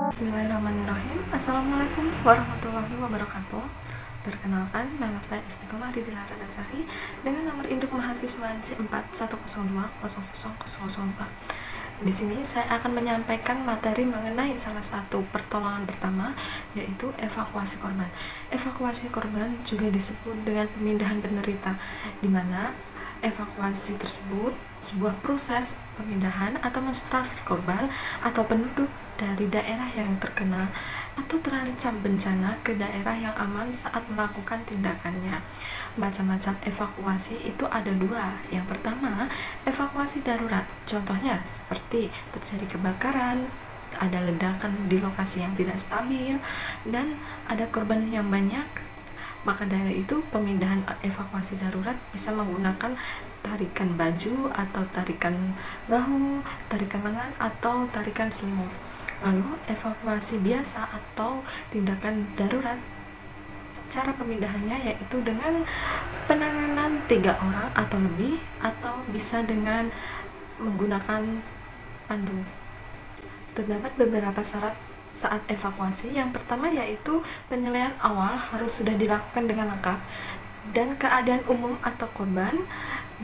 Bismillahirrahmanirrahim. Assalamualaikum warahmatullahi wabarakatuh. Perkenalkan, nama saya Istiqomah Ridila Radasari dengan nomor induk mahasiswa J4102000004. Di sini saya akan menyampaikan materi mengenai salah satu pertolongan pertama, yaitu evakuasi korban. Evakuasi korban juga disebut dengan pemindahan penderita, di mana evakuasi tersebut sebuah proses pemindahan atau mentransfer korban atau penduduk dari daerah yang terkena atau terancam bencana ke daerah yang aman saat melakukan tindakannya. Macam-macam evakuasi itu ada dua. Yang pertama, evakuasi darurat. Contohnya seperti terjadi kebakaran, ada ledakan di lokasi yang tidak stabil, dan ada korban yang banyak. Maka dari itu, pemindahan evakuasi darurat bisa menggunakan tarikan baju atau tarikan bahu, tarikan lengan, atau tarikan selimut. Lalu evakuasi biasa atau tindakan darurat, cara pemindahannya yaitu dengan penanganan 3 orang atau lebih, atau bisa dengan menggunakan pandu. Terdapat beberapa syarat saat evakuasi. Yang pertama yaitu penilaian awal harus sudah dilakukan dengan lengkap dan keadaan umum atau korban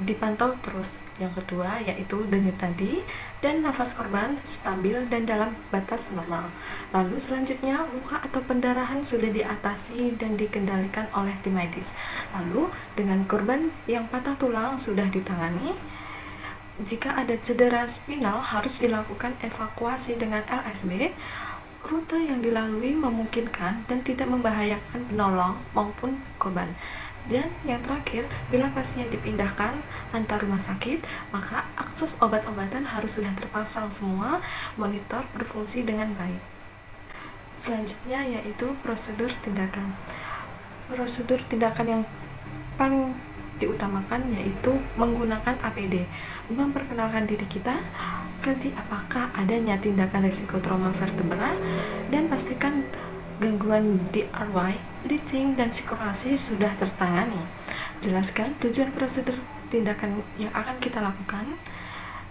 dipantau terus. Yang kedua yaitu denyut nadi dan nafas korban stabil dan dalam batas normal. Lalu selanjutnya luka atau pendarahan sudah diatasi dan dikendalikan oleh tim medis. Lalu dengan korban yang patah tulang sudah ditangani. Jika ada cedera spinal harus dilakukan evakuasi dengan LSB. Rute yang dilalui memungkinkan dan tidak membahayakan penolong maupun korban. Dan yang terakhir, bila pasien dipindahkan antar rumah sakit, maka akses obat-obatan harus sudah terpasang semua, monitor berfungsi dengan baik. Selanjutnya yaitu prosedur tindakan. Prosedur tindakan yang paling diutamakan yaitu menggunakan APD. Memperkenalkan diri kita, kaji apakah adanya tindakan risiko trauma vertebra, dan pastikan gangguan DRY, breathing, dan sirkulasi sudah tertangani. Jelaskan tujuan prosedur tindakan yang akan kita lakukan.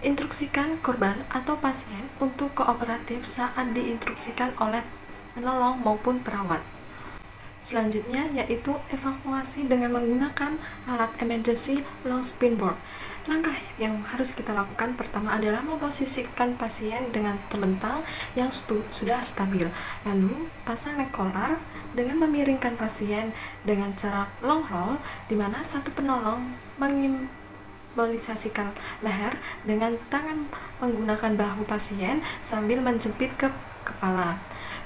Instruksikan korban atau pasien untuk kooperatif saat diinstruksikan oleh penolong maupun perawat. Selanjutnya yaitu evakuasi dengan menggunakan alat emergency long spinboard. Langkah yang harus kita lakukan pertama adalah memposisikan pasien dengan terbentang yang sudah stabil. Lalu pasang neck collar dengan memiringkan pasien dengan cara long roll, di mana satu penolong mengimmobilisasikan leher dengan tangan menggunakan bahu pasien sambil menjepit ke kepala.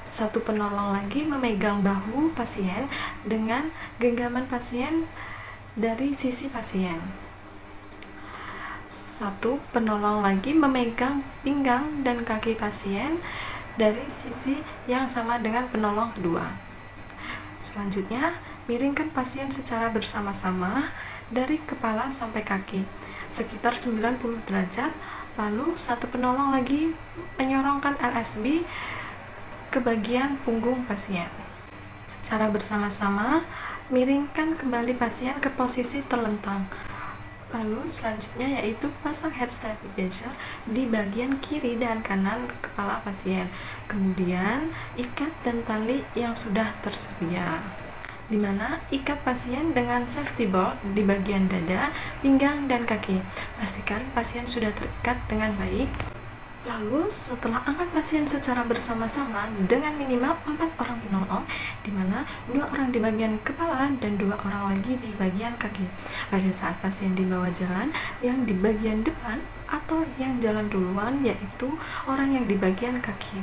Satu penolong lagi memegang bahu pasien dengan genggaman pasien dari sisi pasien. Satu penolong lagi memegang pinggang dan kaki pasien dari sisi yang sama dengan penolong kedua. Selanjutnya, miringkan pasien secara bersama-sama dari kepala sampai kaki sekitar 90 derajat. Lalu satu penolong lagi menyorongkan LSB ke bagian punggung pasien. Secara bersama-sama, miringkan kembali pasien ke posisi terlentang. Lalu selanjutnya yaitu pasang head stabilizer di bagian kiri dan kanan kepala pasien. Kemudian ikat dan tali yang sudah tersedia, di mana ikat pasien dengan safety bolt di bagian dada, pinggang, dan kaki. Pastikan pasien sudah terikat dengan baik. Lalu setelah angkat pasien secara bersama-sama dengan minimal 4 orang penolong, di mana 2 orang di bagian kepala dan 2 orang lagi di bagian kaki. Pada saat pasien dibawa jalan, yang di bagian depan atau yang jalan duluan yaitu orang yang di bagian kaki.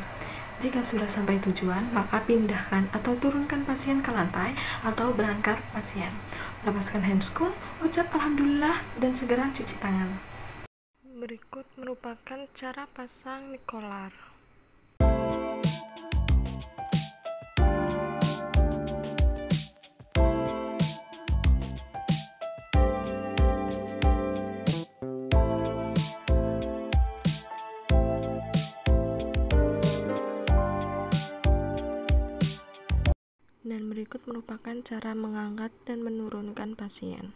Jika sudah sampai tujuan, maka pindahkan atau turunkan pasien ke lantai atau berangkat pasien. Lepaskan handscoon, ucap alhamdulillah, dan segera cuci tangan. Berikut merupakan cara pasang neck collar. Dan berikut merupakan cara mengangkat dan menurunkan pasien.